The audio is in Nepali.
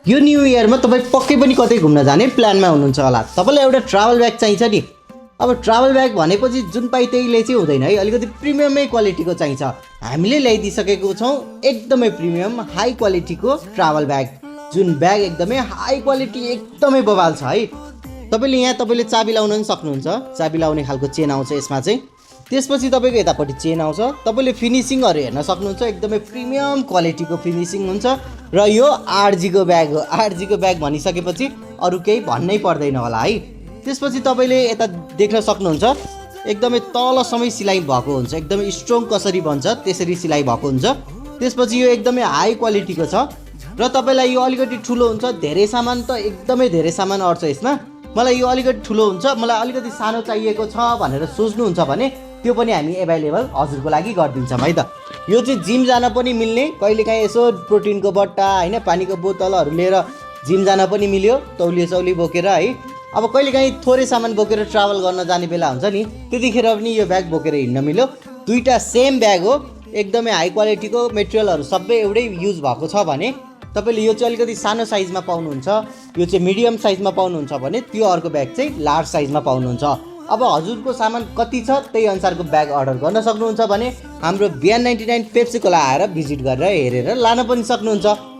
यो न्यू इयरमा तपाईँ पक्कै पनि कतै घुम्न जाने प्लानमा हुनुहुन्छ होला। तपाईँलाई एउटा ट्राभल ब्याग चाहिन्छ नि। अब ट्राभल ब्याग भनेपछि जुन पाइ त्यहीले चाहिँ हुँदैन है, अलिकति प्रिमियमै क्वालिटीको चाहिन्छ। हामीले ल्याइदिइसकेको छौँ एकदमै प्रिमियम हाई क्वालिटीको ट्राभल ब्याग, जुन ब्याग एकदमै हाई क्वालिटी एकदमै बवाल छ है। तपाईँले चाबी लाउन पनि सक्नुहुन्छ, चाबी लाउने खालको चेन आउँछ यसमा चाहिँ। त्यसपछि तपाईँको यतापट्टि चेन आउँछ। तपाईँले फिनिसिङहरू हेर्न सक्नुहुन्छ, एकदमै प्रिमियम क्वालिटीको फिनिसिङ हुन्छ। र यो 8G को ब्याग हो। 8G को ब्याग भनिसकेपछि अरू केही भन्नै पर्दैन होला है। त्यसपछि तपाईँले यता देख्न सक्नुहुन्छ एकदमै तलसम्म सिलाइ भएको हुन्छ, एकदमै स्ट्रङ कसरी बन्छ त्यसरी सिलाइ भएको हुन्छ। त्यसपछि यो एकदमै हाई क्वालिटीको छ र तपाईँलाई यो अलिकति ठुलो हुन्छ। धेरै सामान त एकदमै धेरै सामान अट्छ यसमा। मलाई यो अलिकति ठुलो हुन्छ, मलाई अलिकति सानो चाहिएको छ भनेर सोच्नुहुन्छ भने त्यो पनि हामी एभाइलेबल हजुरको लागि गरिदिन्छौँ है त। यो चाहिँ जिम जान पनि मिल्ने, कहिलेकाहीँ यसो प्रोटिनको बट्टा होइन, पानीको बोतलहरू लिएर जिम जान पनि मिल्यो, तौली बोकेर है। अब कहिलेकाहीँ थोरै सामान बोकेर ट्राभल गर्न जाने बेला हुन्छ नि, त्यतिखेर पनि यो ब्याग बोकेर हिँड्न मिल्यो। दुईवटा सेम ब्याग हो, एकदमै हाई क्वालिटीको मेटेरियलहरू सबै एउटै युज भएको छ भने तपाईँले यो चाहिँ अलिकति सानो साइजमा पाउनुहुन्छ, यो चाहिँ मिडियम साइजमा पाउनुहुन्छ भने त्यो अर्को ब्याग चाहिँ लार्ज साइजमा पाउनुहुन्छ। अब हजुरको सामान कति छ त्यही अनुसारको ब्याग अर्डर गर्न सक्नुहुन्छ भने हाम्रो बिहान 99 पेप्सी कोला आएर भिजिट गरेर हेरेर लान पनि सक्नुहुन्छ।